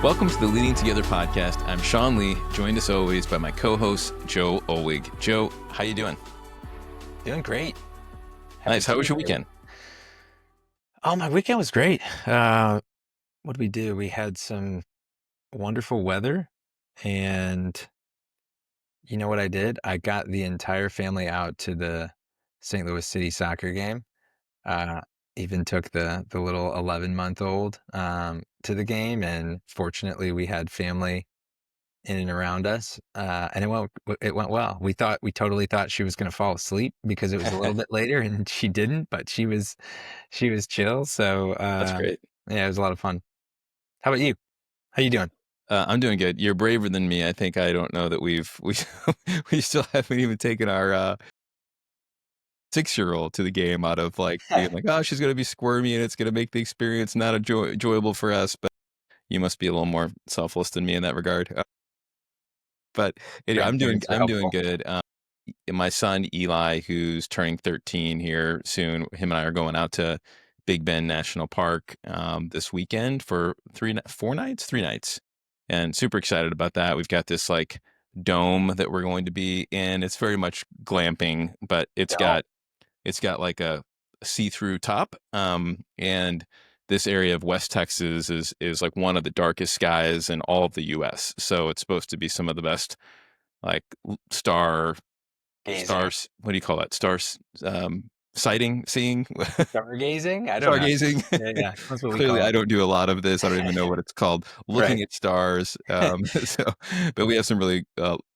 Welcome to the Leading Together podcast. I'm Sean Lee, joined as always by my co-host, Joe Olwig. Joe, how you doing? Doing great. Nice. How was your weekend? Oh, my weekend was great. What did we do? We had some wonderful weather, and you know what I did? I got the entire family out to the St. Louis City soccer game. Uh, Even took the little 11-month-old to the game, and fortunately, we had family in and around us, and it went well. We totally thought she was going to fall asleep because it was a little bit later, and she didn't, but she was chill. So That's great. yeah, it was a lot of fun. How about you? How you doing? I'm doing good. You're braver than me. I think I don't know that we we still haven't even taken our 6-year-old to the game out of like being like, oh, she's gonna be squirmy and it's gonna make the experience not enjoyable for us. But you must be a little more selfless than me in that regard. But anyway, Grandparents are I'm doing helpful. good. My son Eli, who's turning 13 here soon, him and I are going out to Big Bend National Park this weekend for 3 nights, and super excited about that. We've got this like dome that we're going to be in. It's very much glamping, but No. it's got like a see-through top, and this area of West Texas is like one of the darkest skies in all of the U.S. So it's supposed to be some of the best like Gazing. stars. What do you call that? Stars seeing, Stargazing? I don't know. stargazing. Yeah, yeah. That's what we Clearly, call I don't do a lot of this. I don't even know what it's called. it. Looking at stars. So, but we have some really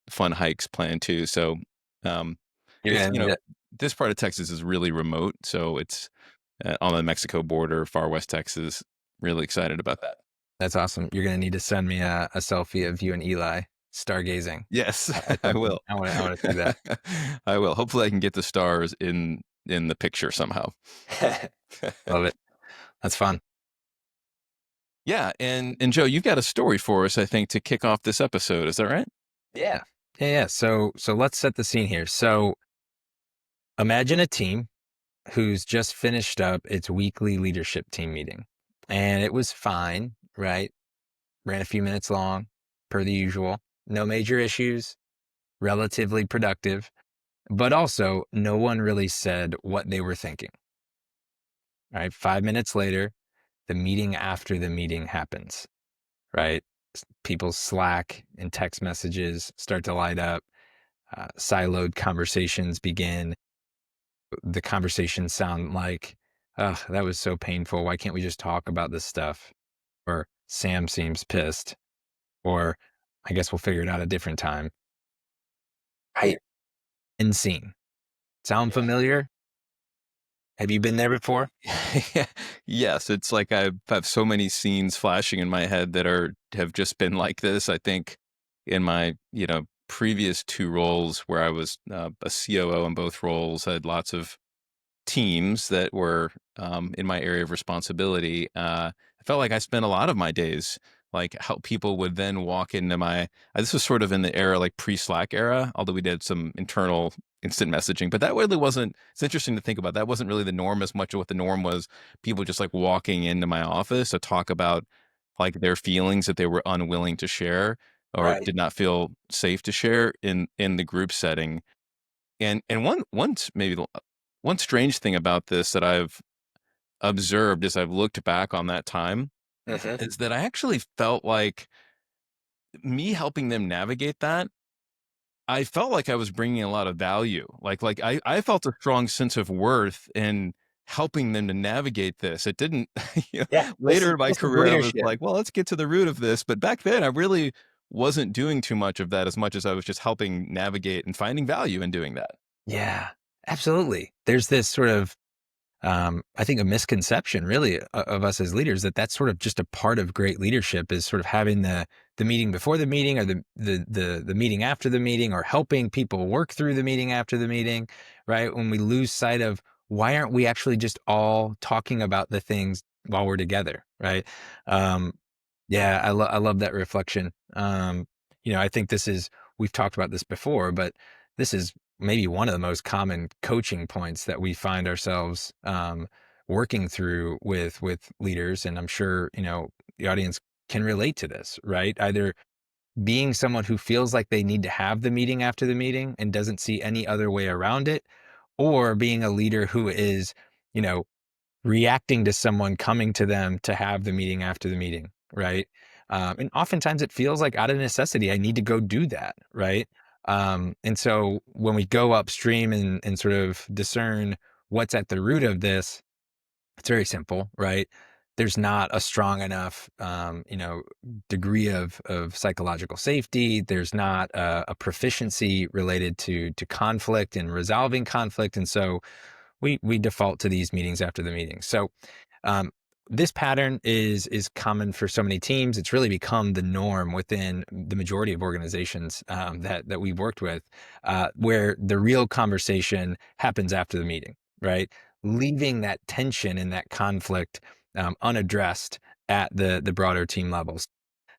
fun hikes planned too. So, um, You're it's gonna need it. this part of Texas is really remote. So it's on the Mexico border, far west Texas. Really excited about that. That's awesome. You're gonna need to send me a selfie of you and Eli stargazing Yes, at I something. will. I want to see that. I will. Hopefully, I can get the stars in the picture somehow. Love it. That's fun. Yeah, and Joe, you've got a story for us, I think, to kick off this episode. Is that right? Yeah. Yeah, yeah. So let's set the scene here. So imagine a team who's just finished up its weekly leadership team meeting. And it was fine, right? Ran a few minutes long, per the usual. No major issues, relatively productive, but also no one really said what they were thinking. Right? 5 minutes later, the meeting after the meeting happens, right? People's Slack and text messages start to light up. Siloed conversations begin. The conversations sound like, "Ugh, that was so painful. Why can't we just talk about this stuff?" Or Sam seems pissed. Or I guess we'll figure it out a different time. Right. End scene. Sound familiar? Have you been there before? Yes, it's like I have so many scenes flashing in my head that have just been like this. I think in my previous 2 roles where I was a COO in both roles, I had lots of teams that were in my area of responsibility. I felt like I spent a lot of my days like how people would then walk into my. This was sort of in the era like pre-Slack era, although we did some internal instant messaging, but that really wasn't. It's interesting to think about. That wasn't really the norm as much of what the norm was. People just like walking into my office to talk about like their feelings that they were unwilling to share or Right. did not feel safe to share in the group setting. And one strange thing about this that I've observed as I've looked back on that time Mm-hmm. is that I actually felt like me helping them navigate that, I felt like I was bringing a lot of value. I felt a strong sense of worth in helping them to navigate this. It didn't, Yeah. later in my This is career, I was leadership. like, well, let's get to the root of this. But back then, I really wasn't doing too much of that as much as I was just helping navigate and finding value in doing that. Yeah, absolutely. There's this sort of I think a misconception really of us as leaders that that's sort of just a part of great leadership is sort of having the meeting before the meeting or the meeting after the meeting or helping people work through the meeting after the meeting, right? When we lose sight of why aren't we actually just all talking about the things while we're together, right? Um, yeah, I love that reflection. I think we've talked about this before, but this is maybe one of the most common coaching points that we find ourselves working through with leaders. And I'm sure, the audience can relate to this, right? Either being someone who feels like they need to have the meeting after the meeting and doesn't see any other way around it, or being a leader who is, you know, reacting to someone coming to them to have the meeting after the meeting, right? And oftentimes it feels like out of necessity, I need to go do that, right? And so when we go upstream and sort of discern what's at the root of this, it's very simple, right? There's not a strong enough, degree of psychological safety. There's not a proficiency related to conflict and resolving conflict, and so we default to these meetings after the meeting. So um, this pattern is common for so many teams. It's really become the norm within the majority of organizations that we've worked with, where the real conversation happens after the meeting, right? Leaving that tension and that conflict unaddressed at the broader team levels.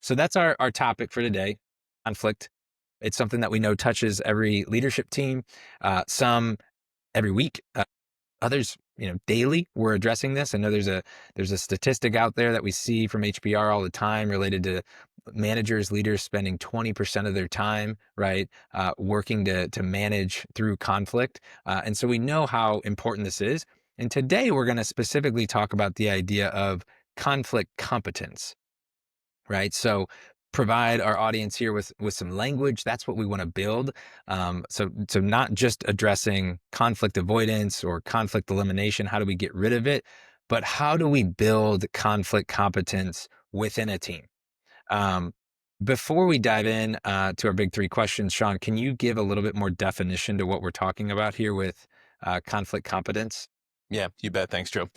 So that's our topic for today: conflict. It's something that we know touches every leadership team, some every week, others, daily. We're addressing this. I know there's a statistic out there that we see from HBR all the time related to managers, leaders spending 20% of their time, right, working to manage through conflict. And so we know how important this is. And today we're going to specifically talk about the idea of conflict competence, right? So provide our audience here with some language. That's what we want to build. So not just addressing conflict avoidance or conflict elimination. How do we get rid of it? But how do we build conflict competence within a team? Um, Before we dive in to our big three questions, Shaun, can you give a little bit more definition to what we're talking about here with conflict competence? Yeah, you bet. Thanks, Joe.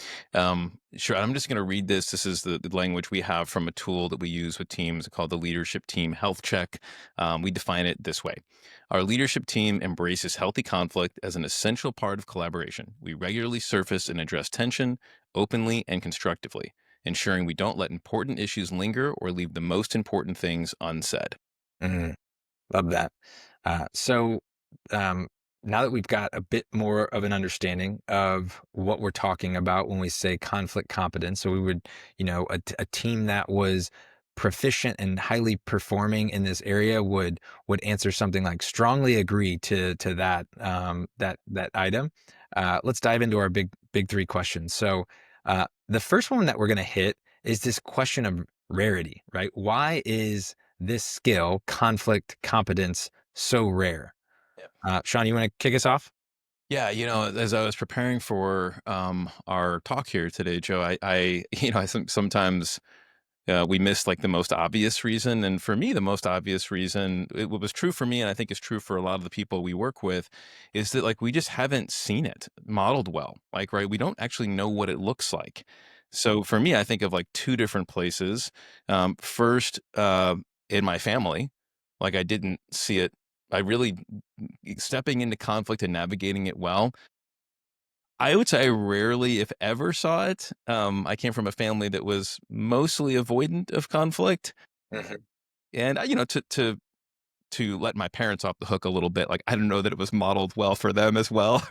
Sure. I'm just going to read this. This is the language we have from a tool that we use with teams called the Leadership Team Health Check. We define it this way: our leadership team embraces healthy conflict as an essential part of collaboration. We regularly surface and address tension openly and constructively, ensuring we don't let important issues linger or leave the most important things unsaid. Mhm. Love that. So um, now that we've got a bit more of an understanding of what we're talking about when we say conflict competence, so we would, a team that was proficient and highly performing in this area would answer something like strongly agree to that that item. Let's dive into our big three questions. So the first one that we're going to hit is this question of rarity, right? Why is this skill, conflict competence, so rare? Shaun, you want to kick us off? Yeah, as I was preparing for our talk here today, Joe, I think sometimes we miss like the most obvious reason, and for me, the most obvious reason, what was true for me, and I think is true for a lot of the people we work with, is that like we just haven't seen it modeled well. Like, right, we don't actually know what it looks like. So for me, I think of like two different places. First, in my family, like I didn't see it. I really stepping into conflict and navigating it well. I would say I rarely, if ever, saw it. I came from a family that was mostly avoidant of conflict, Mhm. and to let my parents off the hook a little bit, like I don't know that it was modeled well for them as well.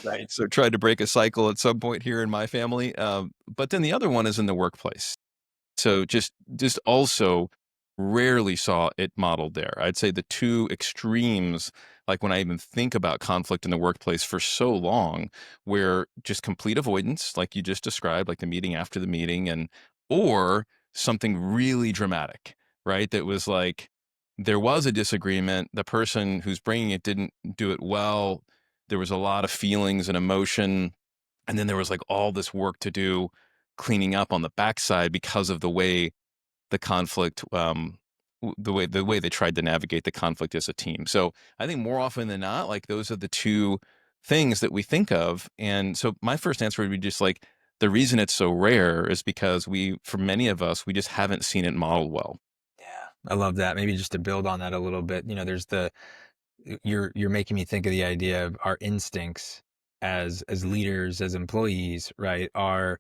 Right. So tried to break a cycle at some point here in my family. But then the other one is in the workplace. So just also rarely saw it modeled there. I'd say the two extremes, like when I even think about conflict in the workplace for so long, where just complete avoidance, like you just described, like the meeting after the meeting, and or something really dramatic, right? That was like there was a disagreement. The person who's bringing it didn't do it well. There was a lot of feelings and emotion, and then there was like all this work to do cleaning up on the backside because of the way the conflict, the way they tried to navigate the conflict as a team. So I think more often than not, like those are the two things that we think of. And so my first answer would be just like the reason it's so rare is because for many of us, we just haven't seen it modeled well. Yeah, I love that. Maybe just to build on that a little bit, there's you're making me think of the idea of our instincts as leaders, as employees, right? Um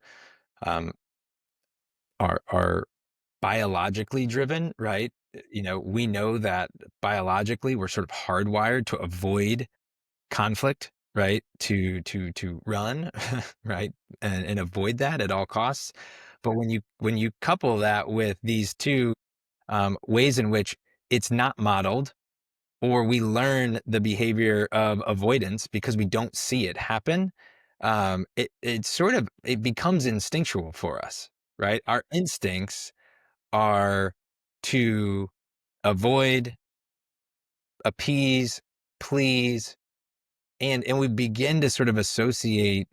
are biologically driven, right? We know that biologically we're sort of hardwired to avoid conflict, right? To run, right? And avoid that at all costs. But when you couple that with these two ways in which it's not modeled, or we learn the behavior of avoidance because we don't see it happen, it sort of it becomes instinctual for us, right? Our instincts are to avoid, appease, please, and we begin to sort of associate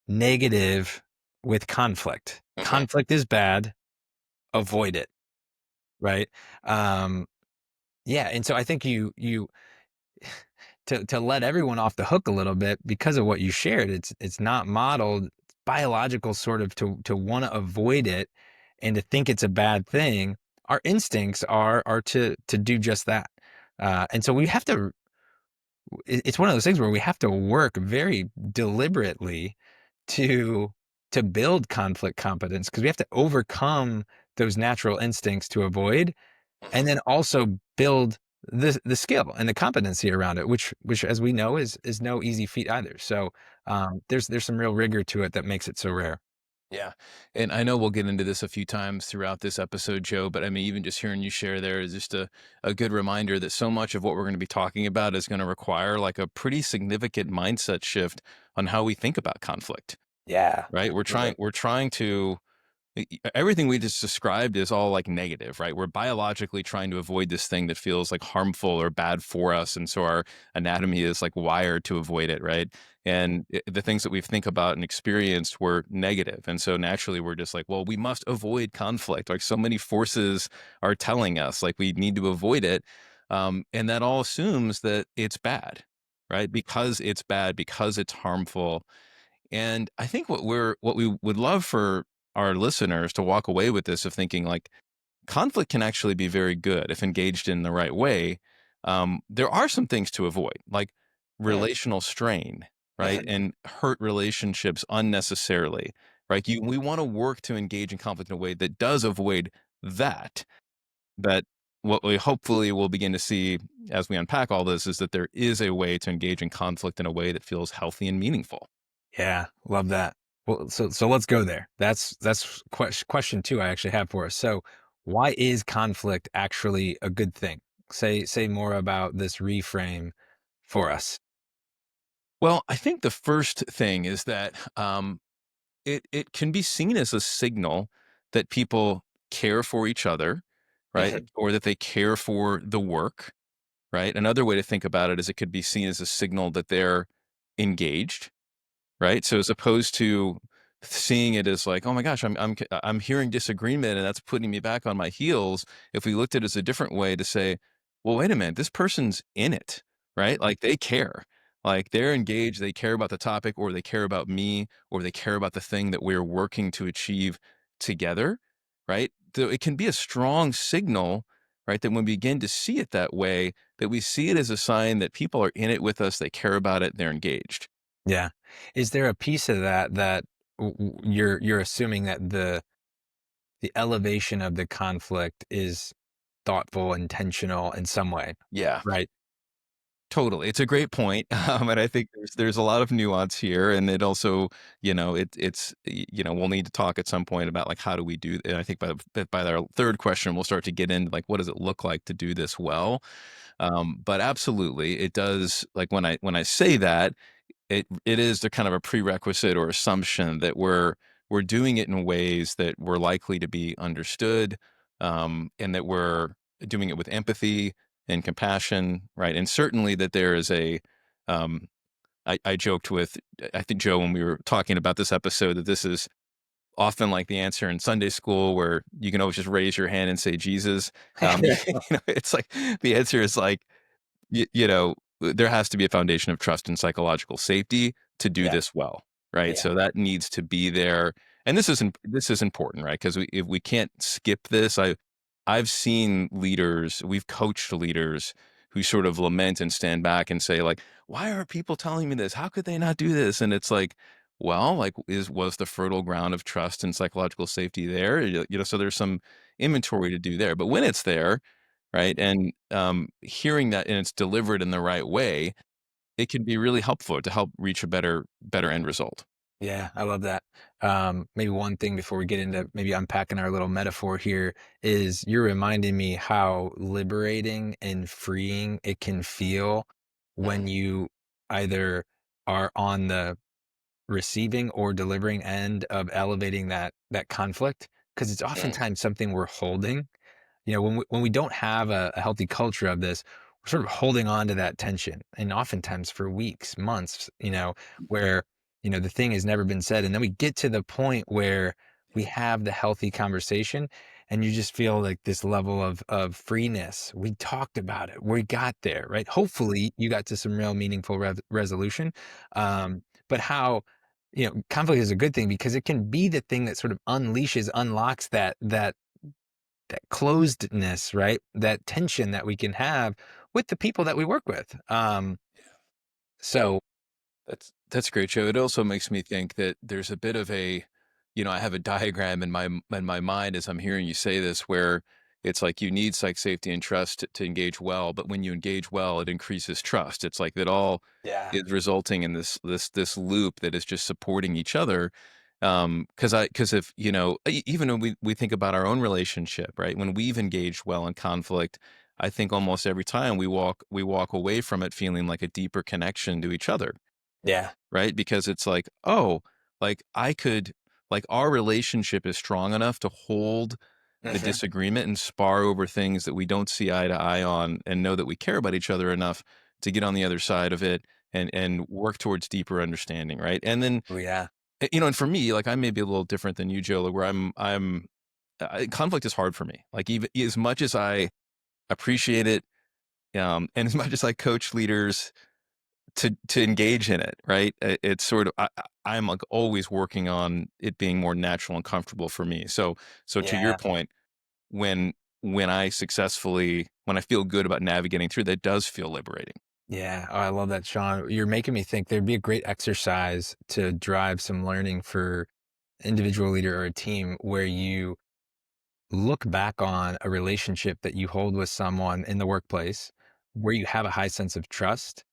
negative with conflict. Mhm. Conflict is bad, avoid it, right? Um, yeah, and so I think you to let everyone off the hook a little bit because of what you shared, it's not modeled, it's biological sort of to want to avoid it and to think it's a bad thing. Our instincts are to do just that. And so we have to it's one of those things where we have to work very deliberately to to build conflict competence because we have to overcome those natural instincts to avoid Mhm. and then also build the skill and the competency around it, which as we know is no easy feat either. So there's some real rigor to it that makes it so rare. Yeah. And I know we'll get into this a few times throughout this episode, Joe, but I mean, even just hearing you share there is just a good reminder that so much of what we're going to be talking about is going to require like a pretty significant mindset shift on how we think about conflict, Yeah, right? absolutely. We're trying to everything we just described is all like negative, right? We're biologically trying to avoid this thing that feels like harmful or bad for us. And so our anatomy is like wired to avoid it, right? And the things that we think about and experienced were negative. And so naturally we're just like, well, we must avoid conflict. Like so many forces are telling us like we need to avoid it. And that all assumes that it's bad, right? Because it's bad, because it's harmful, and I think what we would love for our listeners to walk away with this of thinking like conflict can actually be very good if engaged in the right way. There are some things to avoid, like Mm, relational strain, right, mhm. and hurt relationships unnecessarily. Right, we want to work to engage in conflict in a way that does avoid that. But what we hopefully will begin to see as we unpack all this is that there is a way to engage in conflict in a way that feels healthy and meaningful. Yeah, love that. Well, so let's go there. That's question two I actually have for us. So, why is conflict actually a good thing? Say more about this reframe for us. Well, I think the first thing is that it can be seen as a signal that people care for each other, right? Mhm. Or that they care for the work, right? Another way to think about it is it could be seen as a signal that they're engaged, right? So as opposed to seeing it as like, "Oh my gosh, I'm hearing disagreement and that's putting me back on my heels," if we looked at it as a different way to say, "Well, wait a minute, this person's in it," right? Like, they care. Like, they're engaged, they care about the topic, or they care about me, or they care about the thing that we're working to achieve together, right? So it can be a strong signal, right, that when we begin to see it that way, that we see it as a sign that people are in it with us, they care about it, they're engaged. Yeah. Is there a piece of that that you're assuming that the elevation of the conflict is thoughtful, intentional in some way, Yeah. right? Totally, it's a great point, and I think there's a lot of nuance here, and it also, we'll need to talk at some point about like how do we do. And I think by our third question, we'll start to get into like what does it look like to do this well. But absolutely, it does. Like when I say that, it is the kind of a prerequisite or assumption that we're doing it in ways that we're likely to be understood, and that we're doing it with empathy and compassion, right? And certainly that there is a um, I joked with I think Joe when we were talking about this episode that this is often like the answer in Sunday school where you can always just raise your hand and say Jesus. It's like the answer is like there has to be a foundation of trust and psychological safety to do Yeah. this well, right? Yeah. So that needs to be there, and this is important, right? Because if we can't skip this, I've seen leaders, we've coached leaders who sort of lament and stand back and say like, "Why are people telling me this? How could they not do this?" And it's like, well, like, was the fertile ground of trust and psychological safety there? So there's some inventory to do there, but when it's there, right? And hearing that and it's delivered in the right way, it can be really helpful to help reach a better end result. Yeah, I love that. Maybe one thing before we get into maybe unpacking our little metaphor here is you're reminding me how liberating and freeing it can feel when you either are on the receiving or delivering end of elevating that conflict, because it's Mm, oftentimes something we're holding. When we don't have a healthy culture of this, we're sort of holding on to that tension, and oftentimes for weeks, months, where, the thing has never been said. And then we get to the point where we have the healthy conversation, and you just feel like this level of freeness. We talked about it. We got there, right? Hopefully you got to some real meaningful resolution. But how, conflict is a good thing because it can be the thing that sort of unlocks that closedness, right? That tension that we can have with the people that we work with. So that's great, Joe. It also makes me think that there's a bit of a, I have a diagram in my mind as I'm hearing you say this, where it's like you need psych safety and trust to engage well, but when you engage well, it increases trust. It's like that all yeah, is resulting in this loop that is just supporting each other. Because if even when we think about our own relationship, right? When we've engaged well in conflict, I think almost every time we walk away from it feeling like a deeper connection to each other, yeah, right? Because it's like, oh, like I could, like our relationship is strong enough to hold the hmm, disagreement and spar over things that we don't see eye to eye on, and know that we care about each other enough to get on the other side of it and work towards deeper understanding, right? And then, oh yeah, and for me, like I may be a little different than you, Joe, like, where conflict is hard for me. Like even as much as I appreciate it, and as much as I coach leaders to engage in it, right? It's sort of I'm like always working on it being more natural and comfortable for me. So to your yeah, point, when when I feel good about navigating through, that does feel liberating. yeah. Oh, I love that, Sean. You're making me think there'd be a great exercise to drive some learning for individual leader or a team where you look back on a relationship that you hold with someone in the workplace where you have a high sense of trust,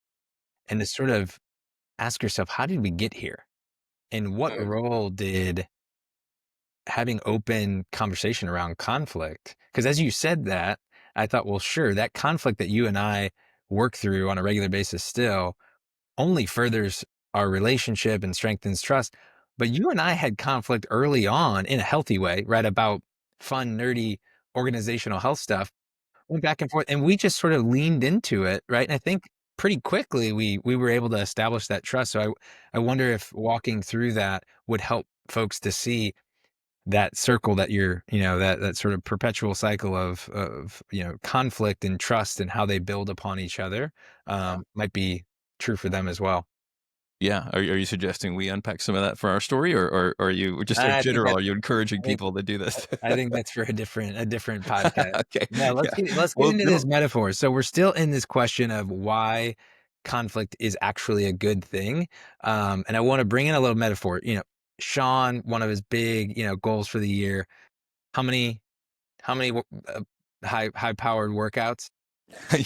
and to sort of ask yourself, how did we get here? And what Mm, role did having open conversation around conflict? Because as you said that, I thought, well, sure, that conflict that you and I work through on a regular basis still only furthers our relationship and strengthens trust. But you and I had conflict early on in a healthy way, right? About fun, nerdy organizational health stuff. Went back and forth, and we just sort of leaned into it, right? And I think pretty quickly we were able to establish that trust. So I wonder if walking through that would help folks to see that circle that that sort of perpetual cycle of conflict and trust and how they build upon each other, yeah. might be true for them as well. Yeah. Are you suggesting we unpack some of that for our story, or are you just in I think general? that Are you encouraging I think people to do this? I think that's for a different podcast. Okay. Now let's Yeah. get Well, into this no. metaphor. So we're still in this question of why conflict is actually a good thing. And I want to bring in a little metaphor. Sean, one of his big, goals for the year. How many high powered workouts?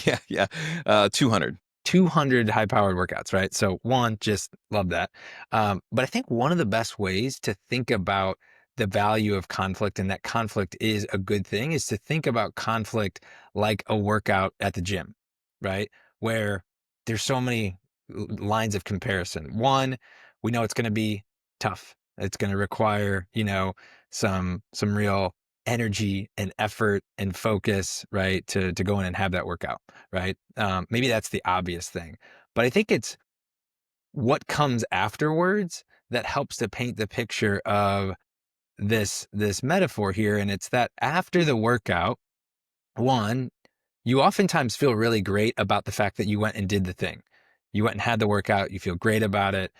Yeah, yeah. 200. 200 high powered workouts, right? So one, just love that. But I think one of the best ways to think about the value of conflict and that conflict is a good thing is to think about conflict like a workout at the gym, right? Where there's so many lines of comparison. One, we know it's going to be tough. It's going to require, some real energy and effort and focus, right? To go in and have that workout, right? Maybe that's the obvious thing, but I think it's what comes afterwards that helps to paint the picture of this metaphor here. And it's that after the workout, one, you oftentimes feel really great about the fact that you went and did the thing. You went and had the workout. You feel great about it.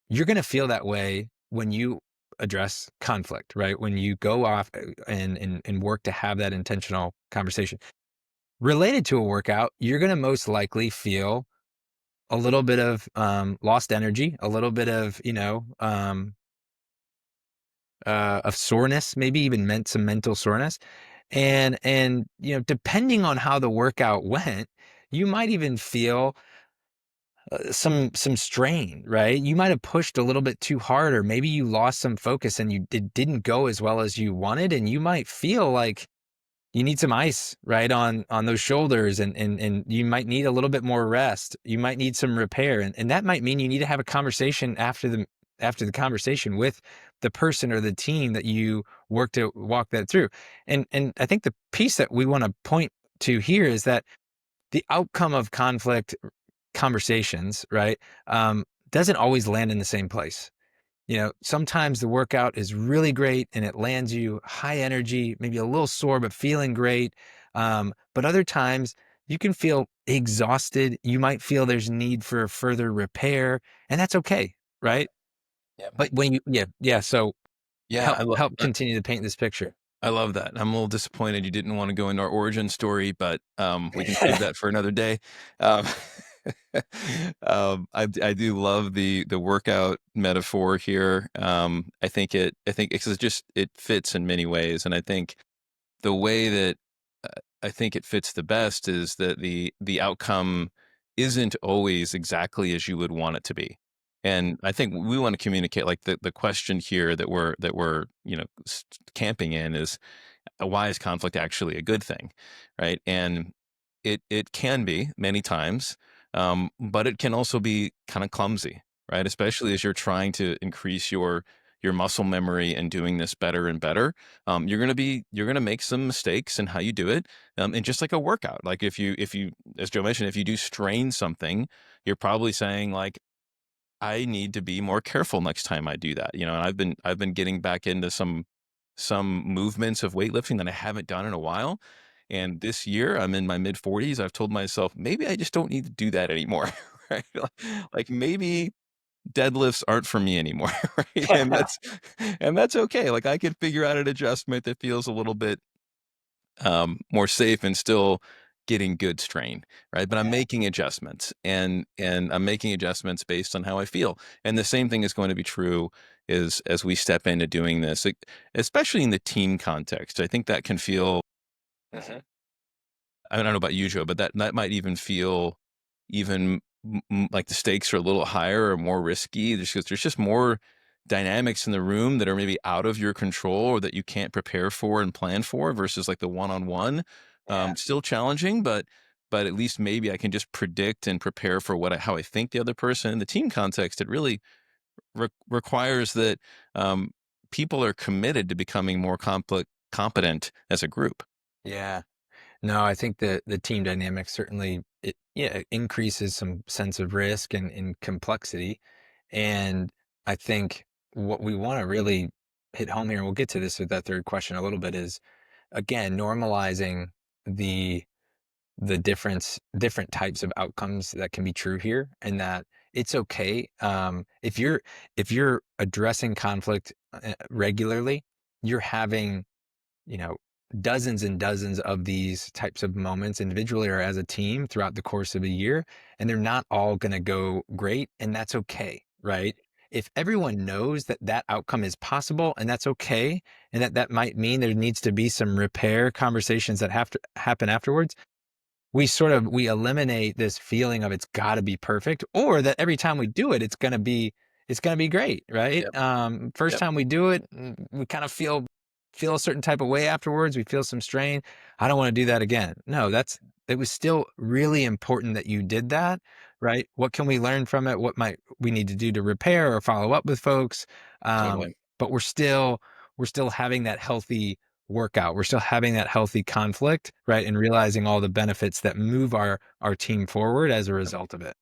You're going to feel that way when you address conflict, right? When you go off and work to have that intentional conversation related to a workout, you're going to most likely feel a little bit of lost energy, a little bit of of soreness, maybe even meant some mental soreness, and depending on how the workout went, you might even feel some strain, right? You might have pushed a little bit too hard, or maybe you lost some focus and it didn't go as well as you wanted, and you might feel like you need some ice, right, on those shoulders, and you might need a little bit more rest. You might need some repair, and that might mean you need to have a conversation after the conversation with the person or the team that you work to walk that through. And I think the piece that we want to point to here is that the outcome of conflict conversations, right, doesn't always land in the same place. Sometimes the workout is really great and it lands you high energy, maybe a little sore, but feeling great. But other times you can feel exhausted. You might feel there's need for further repair, and that's okay, right? Yeah. But when yeah. So Yeah, help continue to paint this picture. I love that. I'm a little disappointed you didn't wanna go into our origin story, but, we can save that for another day. Um, I do love the workout metaphor here. I think it's just it fits in many ways, and I think the way that, I think it fits the best is that the outcome isn't always exactly as you would want it to be. And I think we wanna communicate, like, the question here that we're, camping in is, why is conflict actually a good thing, right? And it can be many times, but it can also be kind of clumsy, right? Especially as you're trying to increase your muscle memory and doing this better and better. You're gonna make some mistakes in how you do it, and just like a workout, like if you as Joe mentioned, if you do strain something, you're probably saying like, I need to be more careful next time I do that, and I've been getting back into some movements of weightlifting that I haven't done in a while. And this year, I'm in my mid 40s. I've told myself, maybe I just don't need to do that anymore. Right? Like maybe deadlifts aren't for me anymore. Right. And that's okay. Like I could figure out an adjustment that feels a little bit more safe and still getting good strain, right? But I'm Yeah. making adjustments, and I'm making adjustments based on how I feel. And the same thing is going to be true is as we step into doing this, especially in the team context. I think that can feel, Mhm. I don't know about you, Joe, but that might even feel even like the stakes are a little higher or more risky. There's just more dynamics in the room that are maybe out of your control or that you can't prepare for and plan for versus like the one-on-one. Yeah. Still challenging, but at least maybe I can just predict and prepare for how I think the other person in the team context. It really requires that people are committed to becoming more competent as a group. Yeah. No, I think the team dynamic certainly it increases some sense of risk and complexity. And I think what we want to really hit home here, and we'll get to this with that third question a little bit, is again normalizing the different types of outcomes that can be true here, and that it's okay if you're addressing conflict regularly, you're having you know, dozens and dozens of these types of moments individually or as a team throughout the course of a year, and they're not all going to go great, and that's okay, right? If everyone knows that that outcome is possible and that's okay, and that might mean there needs to be some repair conversations that have to happen afterwards, we eliminate this feeling of it's got to be perfect, or that every time we do it it's going to be great, right? Yep. First Yep. time we do it, we kind of feel a certain type of way afterwards. We feel some strain. I don't want to do that again. No, it was still really important that you did that, right? What can we learn from it? What might we need to do to repair or follow up with folks? Totally. But we're still having that healthy workout. We're still having that healthy conflict, right? And realizing all the benefits that move our team forward as a result of it.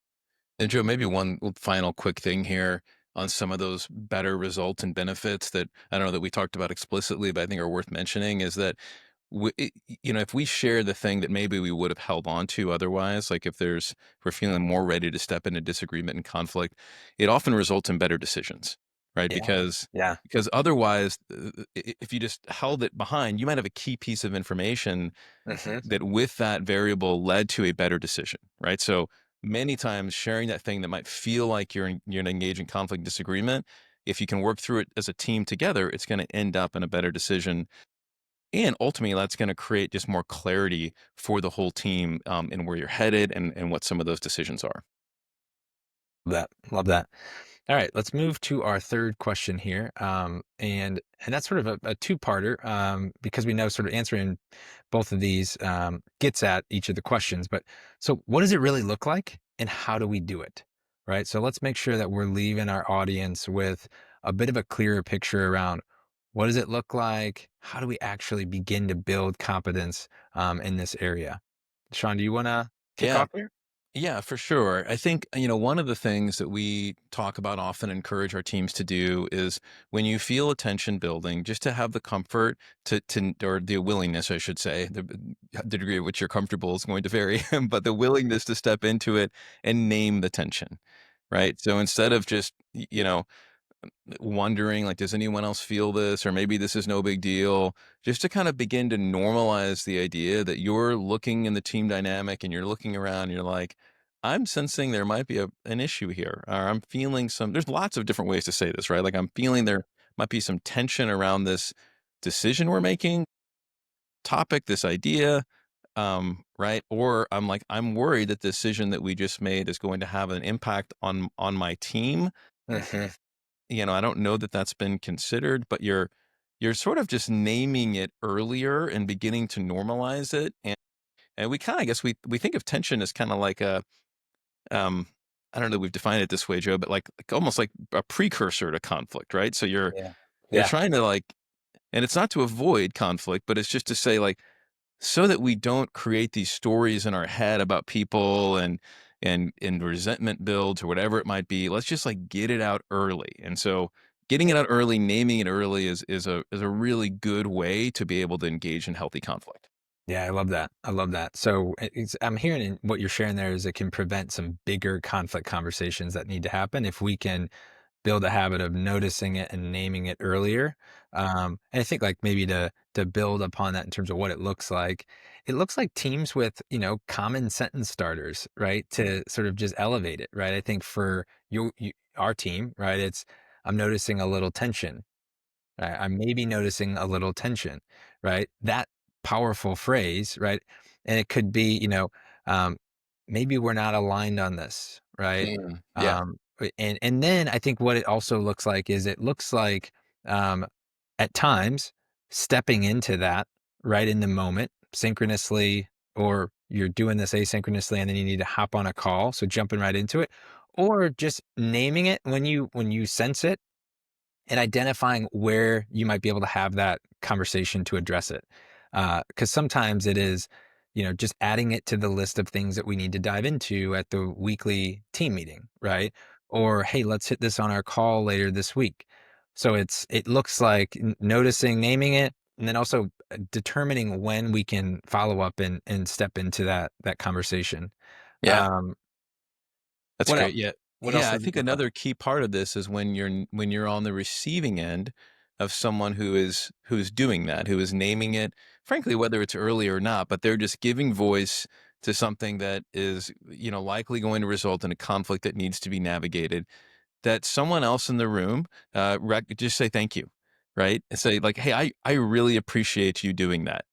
And Joe, maybe one final quick thing here on some of those better results and benefits that I don't know that we talked about explicitly, but I think are worth mentioning is that if we share the thing that maybe we would have held on to otherwise, like if we're feeling more ready to step into disagreement and conflict, it often results in better decisions, right? Yeah. Yeah. Because otherwise, if you just held it behind, you might have a key piece of information Hmm. that with that variable led to a better decision, right? So many times sharing that thing that might feel like you're engaged in conflict and disagreement, if you can work through it as a team together, it's going to end up in a better decision. And ultimately, that's going to create just more clarity for the whole team in where you're headed and what some of those decisions are. Love that. All right, let's move to our third question here, and that's sort of a two-parter, because we know sort of answering both of these gets at each of the questions. But so, what does it really look like, and how do we do it? Right. So let's make sure that we're leaving our audience with a bit of a clearer picture around what does it look like, how do we actually begin to build competence in this area. Sean, do you want to kick Yeah. off here? Yeah, for sure. I think, one of the things that we talk about often, encourage our teams to do is when you feel a tension building, just to have the comfort or the willingness, I should say, the degree at which you're comfortable is going to vary, but the willingness to step into it and name the tension, right? So instead of just, wondering like, does anyone else feel this, or maybe this is no big deal, just to kind of begin to normalize the idea that you're looking in the team dynamic and you're looking around and you're like, I'm sensing there might be an issue here, or I'm feeling there's lots of different ways to say this, right? Like, I'm feeling there might be some tension around this decision we're making, topic, this idea, right? Or I'm like, I'm worried that the decision that we just made is going to have an impact on my team. Mhm. I don't know that that's been considered, but you're sort of just naming it earlier and beginning to normalize it. And we kind of, I guess we think of tension as kind of like um I don't know, we've defined it this way, Joe, but like almost like a precursor to conflict, right? So Yeah. you're Yeah. trying to like, and it's not to avoid conflict, but it's just to say like, so that we don't create these stories in our head about people and resentment builds or whatever it might be. Let's just like get it out early. And so getting it out early, naming it early is a really good way to be able to engage in healthy conflict. Yeah, I love that. I love that. So I'm hearing in what you're sharing there is it can prevent some bigger conflict conversations that need to happen if we can build a habit of noticing it and naming it earlier. And I think like maybe to build upon that in terms of what it looks like teams with common sentence starters, right? To sort of just elevate it, right? I think for our team, right? It's I'm noticing a little tension. I'm maybe noticing a little tension, right? That powerful phrase, right? And it could be, um, maybe we're not aligned on this, right? Yeah. And then I think what it also looks like is it looks like at times stepping into that right in the moment, synchronously, or you're doing this asynchronously, and then you need to hop on a call, so jumping right into it, or just naming it when you sense it and identifying where you might be able to have that conversation to address it. Because sometimes it is, just adding it to the list of things that we need to dive into at the weekly team meeting, right? Or, hey, let's hit this on our call later this week. So it looks like noticing, naming it, and then also determining when we can follow up and step into that conversation. Yeah. Um, That's what else? great. Yeah. What else Yeah, I would you think think about? another key part of this is when you're on the receiving end of someone who is doing that, who is naming it, frankly, whether it's early or not, but they're just giving voice to something that is, likely going to result in a conflict that needs to be navigated, that someone else in the room, just say thank you, right? And say like, "Hey, I really appreciate you doing that."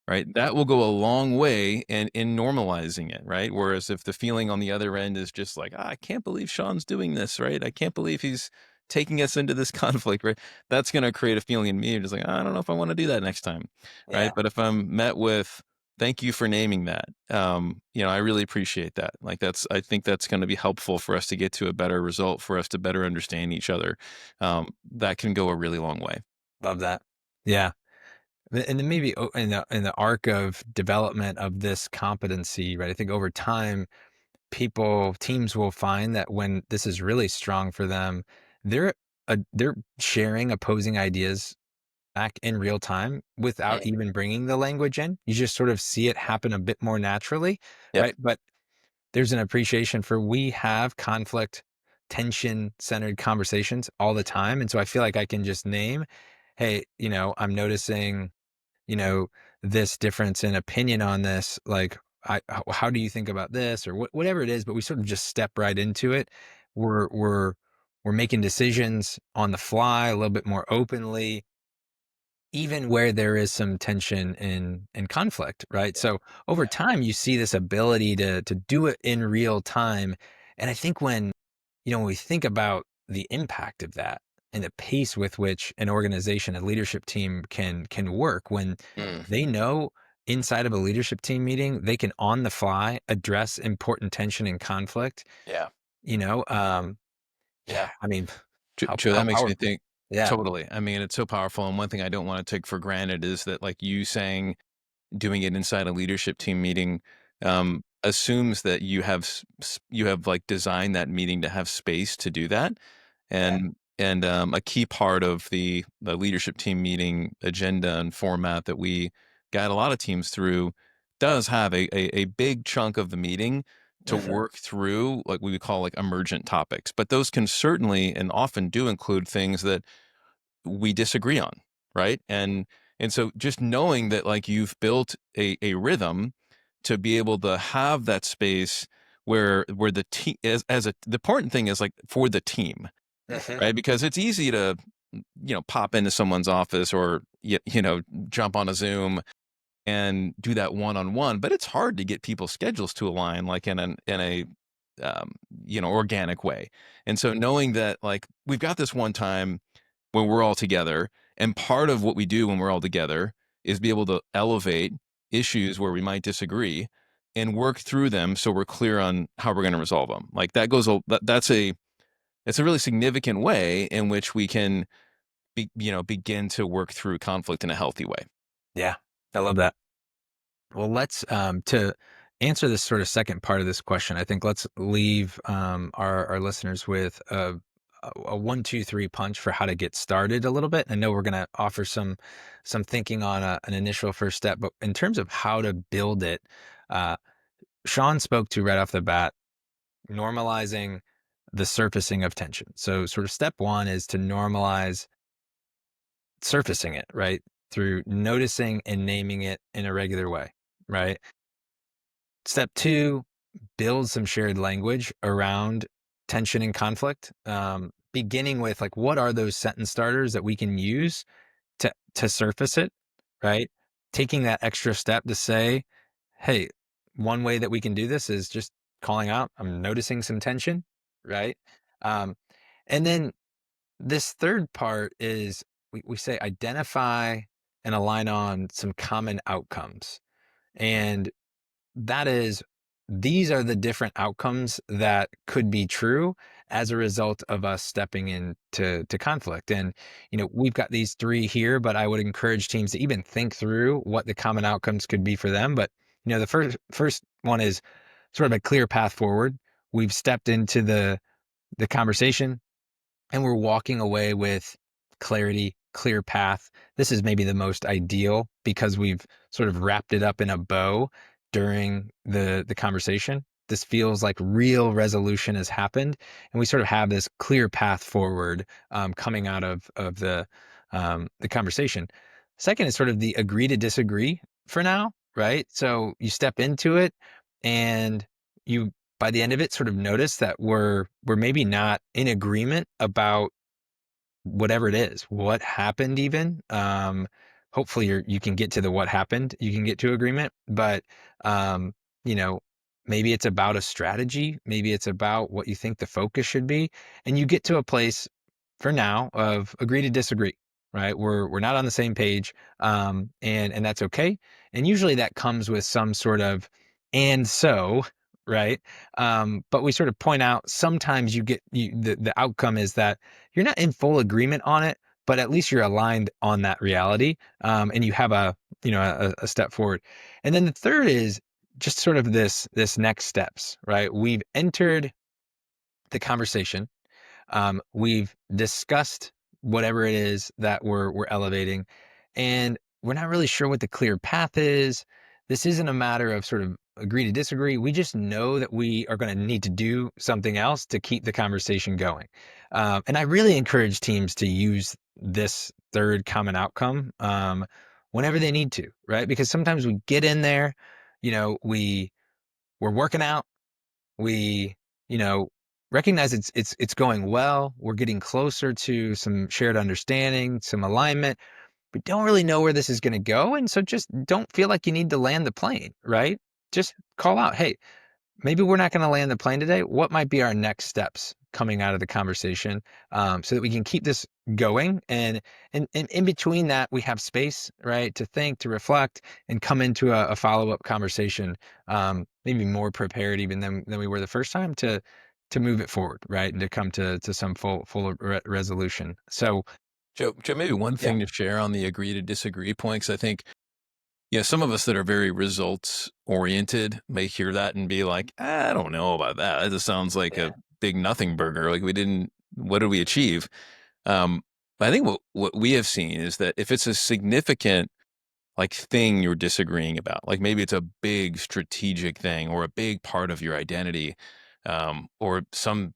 Right? That will go a long way in normalizing it, right? Whereas if the feeling on the other end is just like, "Ah, I can't believe Sean's doing this," right? "I can't believe he's taking us into this conflict," right? That's gonna create a feeling in me just like, "I don't know if I wanna do that next time," right? Yeah, But if I'm met with, "Thank you for naming that," I really appreciate that. Like, I think that's gonna be helpful for us to get to a better result, for us to better understand each other. That can go a really long way. love that. Yeah. And then maybe in the arc of development of this competency, right? I think over time, teams will find that when this is really strong for them, they're they're sharing opposing ideas back in real time without Mhm. even bringing the language in. You just sort of see it happen a bit more naturally, Yep. right? But there's an appreciation for we have conflict, tension centered conversations all the time, and so I feel like I can just name, hey, I'm noticing you know, this difference in opinion on this, like, how do you think about this or whatever it is, but we sort of just step right into it. We're making decisions on the fly a little bit more openly, even where there is some tension and conflict, right? Yeah. So over Yeah. time, you see this ability to do it in real time. And I think when when we think about the impact of that and the pace with which an organization, a leadership team can work when Mm, they know inside of a leadership team meeting, they can on the fly address important tension and conflict, yeah, you know, yeah. yeah, I mean, Joe, how that makes me powerful. think Yeah. totally. I mean, it's so powerful, and one thing I don't wanna take for granted is that, like, you saying doing it inside a leadership team meeting, assumes that you have, like, designed that meeting to have space to do that, Yeah. a key part of the leadership team meeting agenda and format that we guide a lot of teams through does have a big chunk of the meeting to Mhm. work through, like, we would call, like, emergent topics, but those can certainly and often do include things that we disagree on, right? And so just knowing that, like, you've built a rhythm to be able to have that space where the team as a the important thing is, like, for the team, Mhm. right? Because it's easy to, pop into someone's office or jump on a Zoom and do that one-on-one, but it's hard to get people's schedules to align, like, in a um, organic way. And so knowing that, like, we've got this one time when we're all together. And part of what we do when we're all together is be able to elevate issues where we might disagree and work through them so we're clear on how we're going to resolve them. Like, that's a really significant way in which we can begin to work through conflict in a healthy way. Yeah. I love that. Well, let's to answer this sort of second part of this question. I think let's leave our listeners with a 1, 2, 3 punch for how to get started a little bit. I know we're going to offer some thinking on an initial first step, but in terms of how to build it, uh, Shaun spoke to right off the bat normalizing the surfacing of tension. So, sort of step one is to normalize surfacing it, right? Through noticing and naming it in a regular way, right? Step two, build some shared language around tension and conflict, beginning with like, what are those sentence starters that we can use to surface it, right? Taking that extra step to say, hey, one way that we can do this is just calling out, I'm noticing some tension, right? Um, and then this third part is we say identify and align on some common outcomes. And that is, these are the different outcomes that could be true as a result of us stepping into conflict. And, we've got these three here, but I would encourage teams to even think through what the common outcomes could be for them. But, the first one is sort of a clear path forward. We've stepped into the conversation and we're walking away with clarity, clear path. This is maybe the most ideal because we've sort of wrapped it up in a bow during the conversation. This feels like real resolution has happened, and we sort of have this clear path forward coming out of the conversation. Second is sort of the agree to disagree for now, right? So you step into it, and you by the end of it sort of notice that we're maybe not in agreement about whatever it is, what happened even. Hopefully you can get to the what happened, you can get to agreement, but um, you know, maybe it's about a strategy, maybe it's about what you think the focus should be, and you get to a place for now of agree to disagree, right? We're not on the same page, and that's okay. And usually that comes with some sort of and so, right? But we sort of point out sometimes the outcome is that you're not in full agreement on it, but at least you're aligned on that reality, and you have a step forward. And then the third is just sort of this next steps, right? We've entered the conversation, we've discussed whatever it is that we're elevating, and we're not really sure what the clear path is. This isn't a matter of sort of agree to disagree. We just know that we are going to need to do something else to keep the conversation going. And I really encourage teams to use this third common outcome whenever they need to, right? Because sometimes we get in there, we're working out, we you know recognize it's going well, we're getting closer to some shared understanding, some alignment. We don't really know where this is going to go, and so just don't feel like you need to land the plane, right? Just call out, hey, maybe we're not going to land the plane today. What might be our next steps coming out of the conversation, so that we can keep this going. And in between that, we have space, right, to think, to reflect, and come into a follow-up conversation, maybe more prepared even than we were the first time to move it forward, right, and to come to some full resolution. So Joe, maybe one yeah, thing to share on the agree to disagree point, 'cause I think, yeah, some of us that are very results oriented may hear that and be like, I don't know about that. That just sounds like yeah, a big nothing burger. Like what did we achieve? But I think what we have seen is that if it's a significant like thing you're disagreeing about, like maybe it's a big strategic thing or a big part of your identity, or some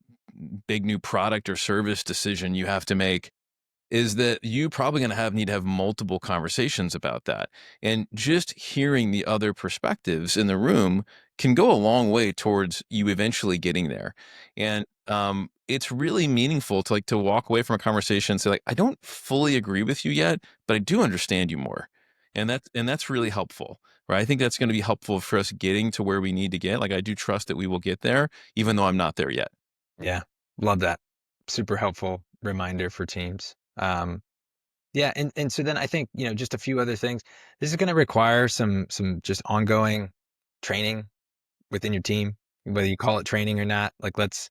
big new product or service decision you have to make, is that you probably going to need to have multiple conversations about that. And just hearing the other perspectives in the room can go a long way towards you eventually getting there. And it's really meaningful to like to walk away from a conversation and say like, I don't fully agree with you yet, but I do understand you more. And that's really helpful, right? I think that's going to be helpful for us getting to where we need to get. Like I do trust that we will get there, even though I'm not there yet. yeah, love that. Super helpful reminder for teams. Yeah, and so then I think, just a few other things. This is going to require some just ongoing training within your team, whether you call it training or not. Like let's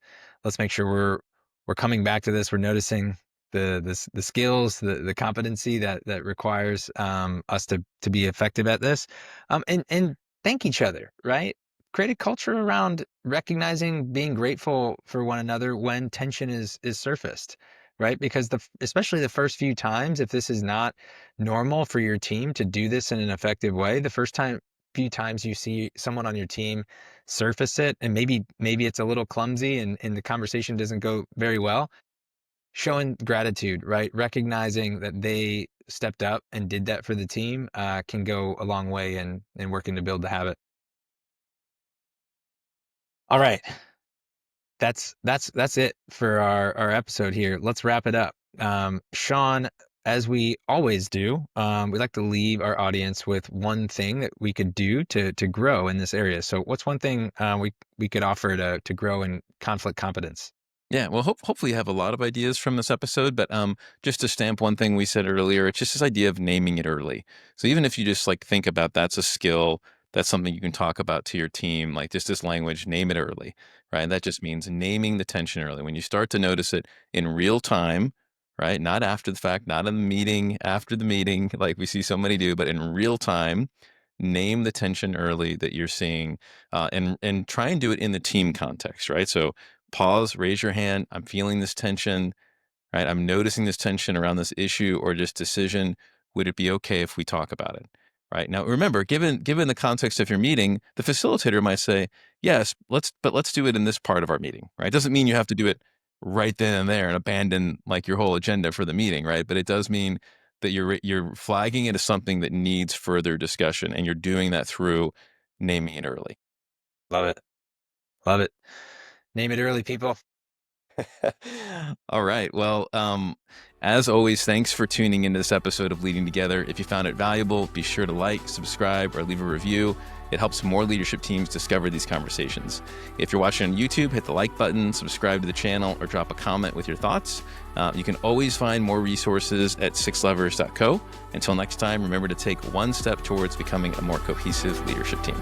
make sure we're coming back to this. We're noticing the skills, the competency that requires us to be effective at this, and thank each other, right? Create a culture around recognizing, being grateful for one another when tension is surfaced, right? Because especially the first few times, if this is not normal for your team to do this in an effective way, the first few times you see someone on your team surface it, and maybe it's a little clumsy and the conversation doesn't go very well, showing gratitude, right, recognizing that they stepped up and did that for the team, can go a long way in working to build the habit. All right, that's it for our episode here. Let's wrap it up. Shaun, as we always do, we like to leave our audience with one thing that we could do to grow in this area. So, what's one thing we could offer to grow in conflict competence? Yeah, well, hopefully you have a lot of ideas from this episode, but just to stamp one thing we said earlier, it's just this idea of naming it early. So even if you just like think about that's a skill, that's something you can talk about to your team, like just this language, name it early, right? That just means naming the tension early. When you start to notice it in real time, right? Not after the fact, not in the meeting, after the meeting, like we see so many do, but in real time, name the tension early that you're seeing, and try and do it in the team context, right? So pause, raise your hand. I'm feeling this tension, right? I'm noticing this tension around this issue or this decision. Would it be okay if we talk about it? Right. Now remember, given the context of your meeting, the facilitator might say, yes, let's do it in this part of our meeting. Right. Doesn't mean you have to do it right then and there and abandon like your whole agenda for the meeting, right? But it does mean that you're flagging it as something that needs further discussion, and you're doing that through naming it early. Love it, love it. Name it early, people. All right. Well, as always, thanks for tuning into this episode of Leading Together. If you found it valuable, be sure to like, subscribe, or leave a review. It helps more leadership teams discover these conversations. If you're watching on YouTube, hit the like button, subscribe to the channel, or drop a comment with your thoughts. You can always find more resources at sixlevers.co. Until next time, remember to take one step towards becoming a more cohesive leadership team.